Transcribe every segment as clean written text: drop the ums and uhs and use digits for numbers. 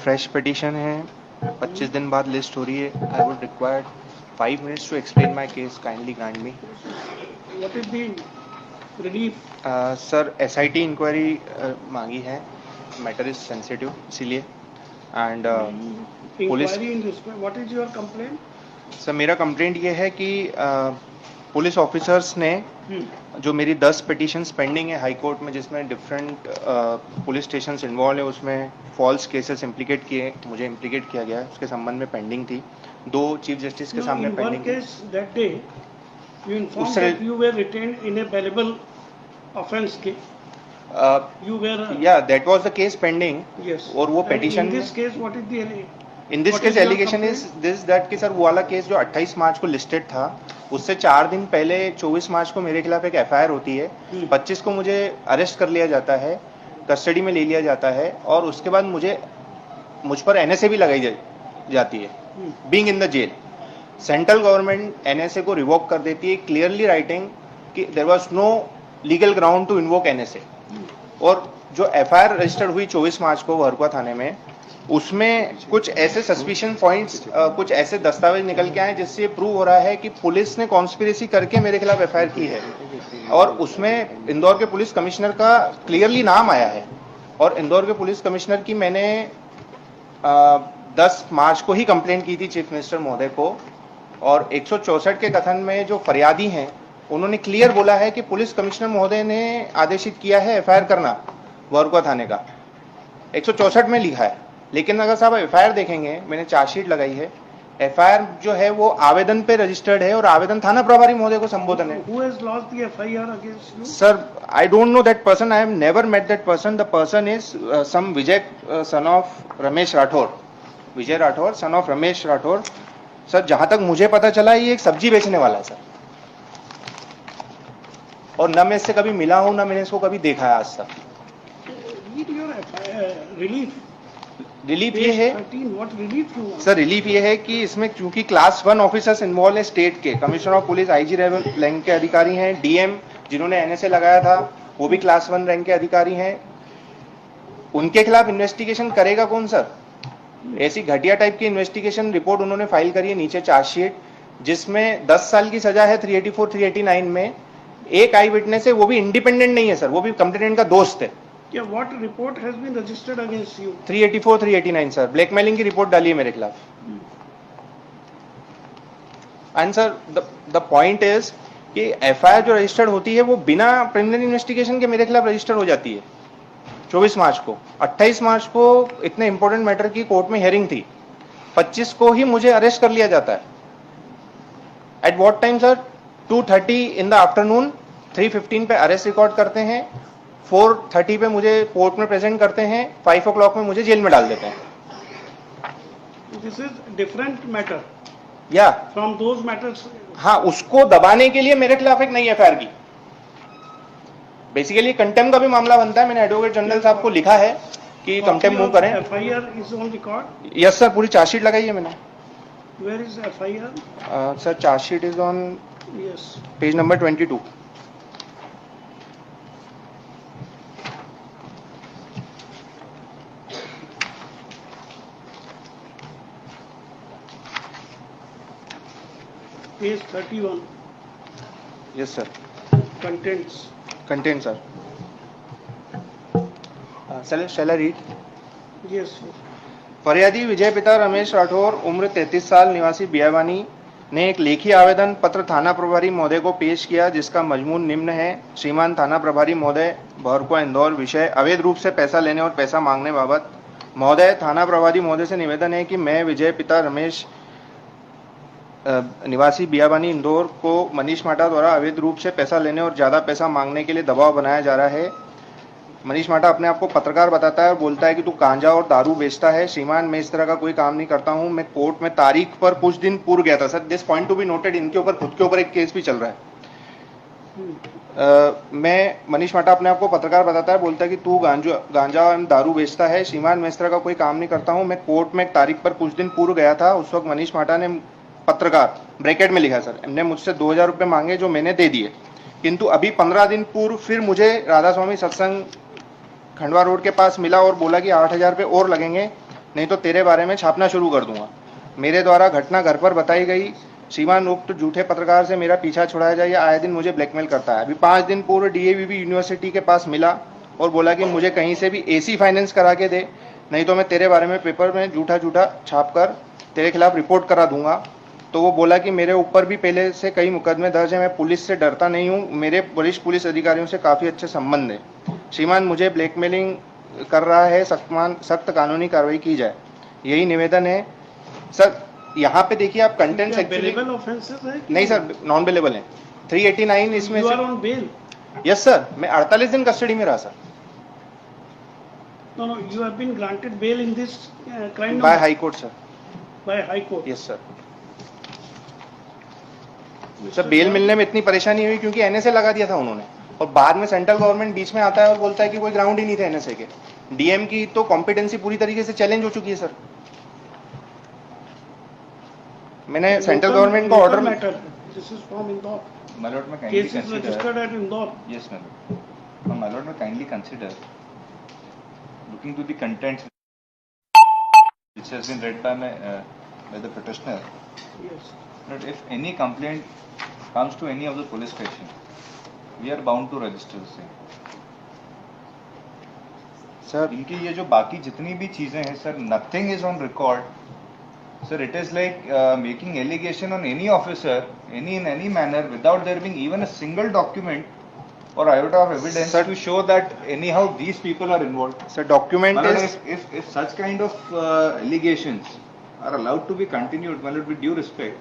Fresh petition है, 25 दिन बाद लिस्ट हो रही है। I would required 5 minutes to explain my case, kindly grant me. What is the relief? Sir SIT enquiry मांगी है, मैटर इज सेंसिटिव इसीलिए। And police Inquiry in respect. What is your complaint? Sir मेरा complaint ये है कि police officers ने जो मेरी 10 पिटिशंस पेंडिंग है हाई कोर्ट में, जिसमें डिफरेंट पुलिस स्टेशंस इन्वॉल्व है, उसमें फॉल्स केसेस इम्प्लीकेट किए, मुझे इम्प्लीकेट किया गया है, उसके संबंध में पेंडिंग थी। 2 चीफ जस्टिस के सामने pending In one case that day, you informed that you were retained in a bailable offence case. You were. Yeah, that was the case pending. Yes. और वो petition in this case, what is the? In this case, allegation is this that कि sir वो वाला case जो 28 मार्च को listed था, उससे 4 दिन पहले 24 मार्च को मेरे खिलाफ एक FIR होती है। 25 को मुझे अरेस्ट कर लिया जाता है, कस्टडी में ले लिया जाता है, और उसके बाद मुझ पर NSA भी लगाई जाती है, being in the jail. Central government NSA को रिवोक कर देती है, क्लियरली राइटिंग कि there was no legal ground to invoke NSA। और जो FIR रजिस्टर्ड हुई 24 मार्च को वहरकुआ थाने में, उसमें कुछ ऐसे सस्पिशन पॉइंट्स, कुछ ऐसे दस्तावेज निकल के आए जिससे ये प्रूव हो रहा है कि पुलिस ने कॉन्स्पिरेसी करके मेरे खिलाफ FIR की है। और उसमें इंदौर के पुलिस कमिश्नर का क्लियरली नाम आया है, और इंदौर के पुलिस कमिश्नर की मैंने 10 मार्च को ही कंप्लेंट की थी चीफ मिनिस्टर महोदय को। और 164 के कथन में जो फरियादी हैं, उन्होंने क्लियर बोला है कि पुलिस कमिश्नर महोदय ने आदेशित किया है FIR करना वहरकुआ थाने का, 164 में लिखा है। लेकिन अगर साहब FIR देखेंगे, मैंने चार्जशीट लगाई है, FIR जो है वो आवेदन पे रजिस्टर्ड है, और आवेदन थाना प्रभारी महोदय को संबोधन है। Who has lodged the FIR against you? Sir I don't know that person, I have never met that person. The person is some Vijay son of Ramesh Rathore, Vijay Rathore son of Ramesh Rathore. Sir जहां तक मुझे पता चला, ये एक सब्जी बेचने वाला है सर, और न मैं इससे कभी मिला हूं, न मैंने इसको कभी देखा है आज तक। रिलीफ ये है सर, रिलीफ ये है कि इसमें क्योंकि क्लास 1 ऑफिसर्स इन्वॉल्व है स्टेट के, commissioner of police IG rank के अधिकारी हैं, DM जिन्होंने NSA लगाया था वो भी क्लास 1 रैंक के अधिकारी हैं। उनके खिलाफ इन्वेस्टिगेशन करेगा कौन सर? ऐसी घटिया टाइप की इन्वेस्टिगेशन रिपोर्ट उन्होंने फाइल करी है नीचे चार्जशीट, जिसमें 10 साल की सजा है 384 389 में। एक आई विटनेस है, वो भी इंडिपेंडेंट नहीं है सर, वो भी कंप्लेनेंट का दोस्त है। Yeah, what report has been registered against you? 384 389 sir, blackmailing की रिपोर्ट डाली है मेरे खिलाफ। And sir the point is कि FIR जो रजिस्टर्ड होती है वो बिना प्रिलिमिनरी इन्वेस्टिगेशन के मेरे खिलाफ रजिस्टर हो जाती है 24 मार्च को। 28 मार्च को इतने इंपॉर्टेंट मैटर की कोर्ट में हियरिंग थी, 25 को ही मुझे अरेस्ट कर लिया जाता है। At what time sir? 2:30 in the afternoon, 3:15 पे अरेस्ट रिकॉर्ड करते हैं, 4:30 पे मुझे कोर्ट में प्रेजेंट करते हैं, 5 o'clock में मुझे जेल में डाल देते हैं। This is different matter. या From those matters. हाँ, उसको दबाने के लिए मेरे खिलाफ एक नई FIR की। बेसिकली कंटेम्प्ट का भी मामला बनता है, मैंने एडवोकेट जनरल साहब को लिखा है कि कंटेम्प्ट मूव करें। FIR is on record? Yes sir, पूरी चार्जशीट लगाई है मैंने। Where is FIR? Sir chargesheet is on page number 22। Page 31. Yes sir. Contents. Content sir. Shall I read? Yes sir. फरियादी विजय पिता रमेश राठौर, उम्र 33 साल, निवासी बियावानी, ने एक लेखी आवेदन पत्र थाना प्रभारी महोदय को पेश किया, जिसका मजमून निम्न है। श्रीमान थाना प्रभारी महोदय, वहरकुआ इंदौर, विषय अवैध रूप से पैसा लेने और पैसा मांगने बाबत। महोदय, थाना प्रभारी महोदय से निवेदन है कि मैं विजय पिता रमेश निवासी बियाबानी इंदौर को मनीष माटा द्वारा अवैध रूप से पैसा लेने और ज़्यादा पैसा मांगने के लिए दबाव बनाया जा रहा है। मनीष माटा अपने आप को पत्रकार बताता है और बोलता है कि तू गांजा और दारू बेचता है। श्रीमान, मैं इस तरह का कोई काम नहीं करता हूं। मैं कोर्ट में तारीख पर कुछ दिन पूर्व गया था sir. This point to be noted, इनके ऊपर खुद के ऊपर एक केस भी चल रहा है। मनीष माटा अपने आप को पत्रकार बताता है, बोलता है कि तू गांजा और दारू बेचता है। श्रीमान, मैं इस तरह का कोई काम नहीं करता हूँ। मैं कोर्ट में एक तारीख पर कुछ दिन पूर्व गया था। उस वक्त मनीष माटा ने, पत्रकार ब्रैकेट में लिखा सर, ने मुझसे 2000 रुपये मांगे जो मैंने दे दिए, किंतु अभी 15 दिन पूर्व फिर मुझे राधा स्वामी सत्संग खंडवा रोड के पास मिला और बोला कि 8000 रुपये और लगेंगे नहीं तो तेरे बारे में छापना शुरू कर दूंगा। मेरे द्वारा घटना घर पर बताई गई। श्रीमान उक्त झूठे पत्रकार से मेरा पीछा छुड़ाया जाए, आए दिन मुझे ब्लैकमेल करता है। अभी 5 दिन पूर्व डीएवीबी यूनिवर्सिटी के पास मिला और बोला कि मुझे कहीं से भी एसी फाइनेंस करा के दे, नहीं तो मैं तेरे बारे में पेपर में झूठा छाप कर तेरे खिलाफ रिपोर्ट करा दूंगा। तो वो बोला कि मेरे ऊपर भी पहले से कई मुकदमे दर्ज है, मैं पुलिस से डरता नहीं हूँ, मेरे वरिष्ठ पुलिस अधिकारियों से काफ़ी अच्छे संबंध है। श्रीमान मुझे ब्लैकमेलिंग कर रहा है, सख्त कानूनी कार्रवाई की जाए, यही निवेदन है सर। यहाँ पे देखिए आप कंटेंट्स एक्चुअली नहीं सर, नॉन बेलेबल है। 389 इसमें से। यस सर, मैं 48 दिन कस्टडी में रहा sir. No, you have been granted bail in this crime by high court sir. By high court. Yes sir. Sir bail मिलने में इतनी परेशानी हुई क्योंकि एनएसए लगा दिया था उन्होंने, और बाद में सेंट्रल गवर्नमेंट बीच में आता है और बोलता है कि कोई ग्राउंड ही नहीं था एनएसए के। डीएम की तो कॉम्पिटेंसी पूरी तरीके से चैलेंज हो चुकी है सर। मैंने सेंट्रल गवर्नमेंट को order this is from Indore. My lord, may kindly Case is registered at Indore. Yes, my lord. My lord, may kindly consider looking to the contents which has been read by the petitioner. Yes. That if any complaint comes to any of the police station, we are bound to register the same. Sir इनकी ये जो बाकी जितनी भी चीजें हैं sir, nothing is on record. Sir, it is like making allegation on any officer, in any manner, without there being even a single document or iota of evidence Sir, to show that anyhow these people are involved. Sir, document is if such kind of allegations are allowed to be continued, well, with due respect.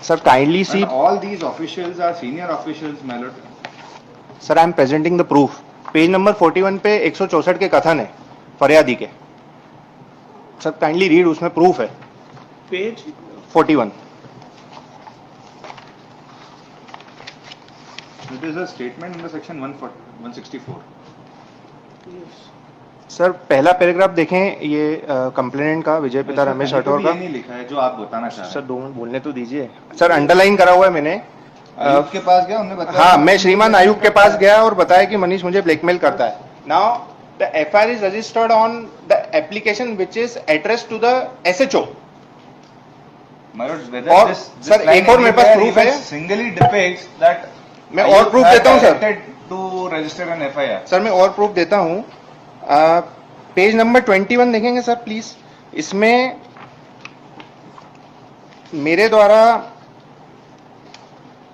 Sir, kindly see. And all these officials are senior officials, my lord. Sir, I am presenting the proof. Page number 41 पे 164 के कथन है फरियादी के। Sir kindly read, उसमें proof है। Page 41। It is a statement under section 164. yes. Sir पहला paragraph देखें, ये कंप्लेनेंट का विजय पिता रमेश राठौर का। ये नहीं लिखा है जो आप बताना चाह रहे हैं। सर 2 मिनट बोलने तो दीजिए। सर अंडरलाइन करा हुआ है मैंने। आयुक्त के पास गया, उन्होंने बताया। हाँ, मैं श्रीमान आयुक्त के पास गया और बताया कि मनीष मुझे ब्लैकमेल करता है। Now the FIR is registered on the application which is addressed to the SHO. और सर एक और मेरे पास प्रूफ है। सिंगली डिपिक्ट्स दैट मैं और प्रूफ देता हूँ sir. To register an FIR. Sir मैं और प्रूफ देता हूँ। पेज नंबर 21 देखेंगे सर प्लीज। इसमें मेरे द्वारा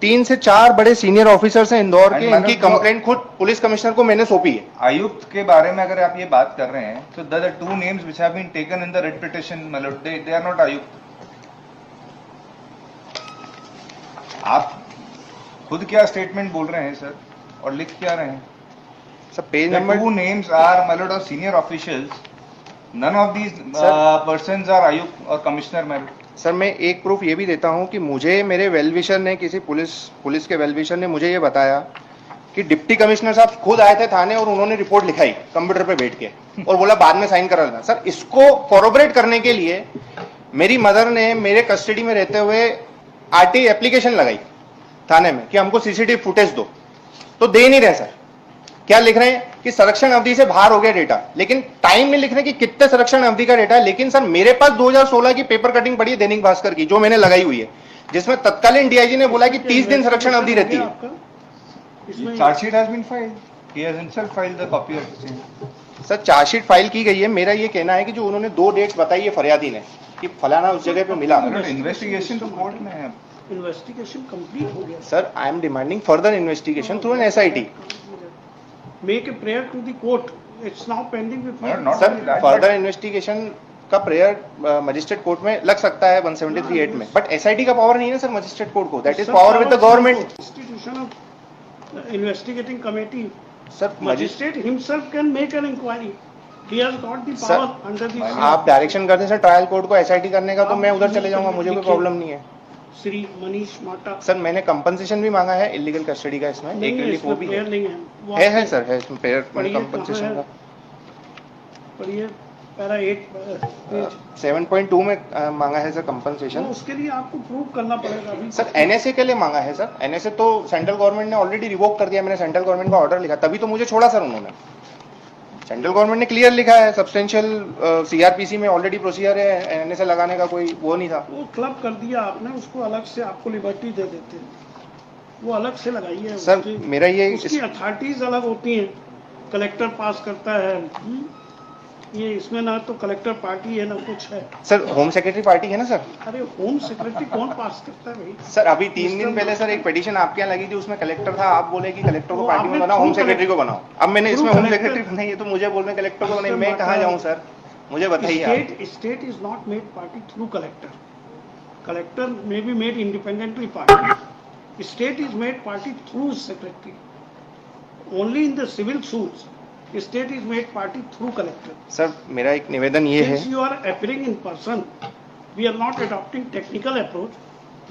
3 से 4 बड़े सीनियर ऑफिसर्स हैं इंदौर के, इनकी कंप्लेंट खुद पुलिस कमिश्नर को मैंने सौंपी है। आयुक्त के बारे में अगर आप ये बात कर रहे हैं तो the 2 names which have been taken in the red petition, मतलब दे आर नॉट आयुक्त। आप खुद क्या स्टेटमेंट बोल रहे हैं सर और लिख क्या रहे हैं? Sir page number 2 names are my lord of senior officials. None of these persons are आयुक्त और कमिश्नर my lord. सर मैं एक प्रूफ ये भी देता हूँ कि मुझे मेरे वेलविशर ने, किसी पुलिस के वेलविशर ने मुझे ये बताया कि डिप्टी कमिश्नर साहब खुद आए थे थाने और उन्होंने रिपोर्ट लिखाई कंप्यूटर पे बैठ के और बोला बाद में साइन करा लेना। सर इसको कॉरोबरेट करने के लिए मेरी मदर ने मेरे कस्टडी में रहते हुए आरटीआई एप्लीकेशन लगाई थाने में कि हमको सीसीटीवी फुटेज दो, तो दे नहीं रहे सर। क्या लिख रहे हैं कि संरक्षण अवधि से बाहर हो गया डेटा, लेकिन टाइम में लिख रहे हैं कि कितने संरक्षण अवधि का डेटा है। लेकिन सर मेरे पास 2016 की पेपर कटिंग पड़ी है दैनिक भास्कर की, जो मैंने लगाई हुई है, जिसमें तत्कालीन डीआईजी ने बोला कि 30 दिन संरक्षण अवधि रहती है। Chargesheet has been filed, he has himself filed the copy of the same. Sir chargesheet file की गई है। मेरा ये कहना है कि जो उन्होंने 2 डेट्स बताई है फरियादी ने कि फलाना उस जगह पे मिला, इन्वेस्टिगेशन तो कोर्ट में है। इन्वेस्टिगेशन कंप्लीट हो गया sir I am demanding further investigation through an SIT. Make a prayer to the court. It's now pending with me. Sir further investigation का प्रेयर मजिस्ट्रेट कोर्ट में लग सकता है 173(8) में, बट एसआईटी का पावर नहीं है सर मजिस्ट्रेट कोर्ट को। That is power with the government. Institution of investigating committee. Sir Magistrate himself can make an inquiry. He has got the power under the. आप डायरेक्शन करते हैं sir trial court को SIT करने का, तो मैं उधर चले जाऊंगा, मुझे कोई प्रॉब्लम नहीं है। श्री मनीष माटा। सर मैंने कंपनसेशन भी मांगा है इलीगल कस्टडी का, इसमें एक रिलीफ वो भी है सर, है इसमें पेयर कंपनसेशन का। पर ये पैरा 8 7.2 में मांगा है सर कंपनसेशन। उसके लिए आपको प्रूव करना पड़ेगा अभी। सर एनएसए के लिए मांगा है सर। एनएसए तो सेंट्रल गवर्नमेंट ने ऑलरेडी रिवोक कर दिया, मैंने सेंट्रल गवर्नमेंट का ऑर्डर लिखा, तभी तो मुझे छोड़ा सर उन्होंने। सेंट्रल गवर्नमेंट ने क्लियर लिखा है, सब्सटेंशियल सीआरपीसी में ऑलरेडी प्रोसीजर है, एनएसए लगाने का कोई वो नहीं था। वो क्लब कर दिया आपने, उसको अलग से आपको लिबर्टी दे देते हैं, वो अलग से लगाइए। सर मेरा ये उसकी अथॉरिटीज अलग होती हैं, कलेक्टर पास करता है। ये इसमें ना तो कलेक्टर पार्टी है ना कुछ है। सर होम सेक्रेटरी पार्टी है ना सर। अरे होम सेक्रेटरी कौन पास करता है भाई? सर अभी 3 दिन पहले सर एक पिटीशन आपके यहाँ लगी थी, उसमें कलेक्टर था, आप बोले कि कलेक्टर को पार्टी में बनाओ, होम सेक्रेटरी को बनाओ। अब मैंने इसमें होम सेक्रेटरी बनाई है तो मुझे बोल रहे कलेक्टर को बनाई, मैं कहाँ जाऊँ सर, मुझे बताइए। State is not made party through collector, collector may be made independently party, state is made party through secretary, only in the civil suits state is made party through collector. Sir मेरा एक निवेदन ये है, Since you are appearing in person, we are not adopting technical approach.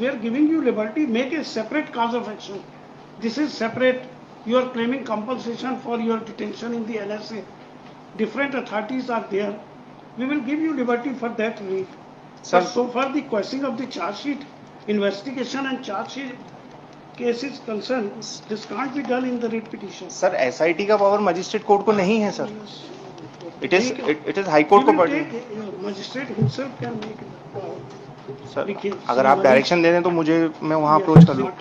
We are giving you liberty. Make a separate cause of action. This is separate. You are claiming compensation for your detention in the NSA. Different authorities are there. We will give you liberty for that relief. But so far the questioning of the charge sheet, investigation and charge sheet case is concerned, this can't be done in the writ petition. Sir SIT का power magistrate court को नहीं है sir, it is high court को पड़ी। Magistrate himself can make it. Sir अगर आप direction दे दें तो मुझे मैं वहाँ अप्रोच कर लूँ।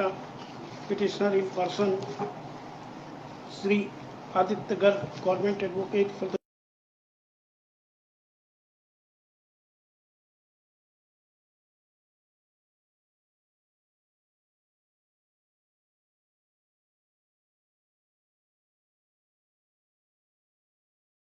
Petitioner in person, Sri Aditya Garg, Government Advocate for the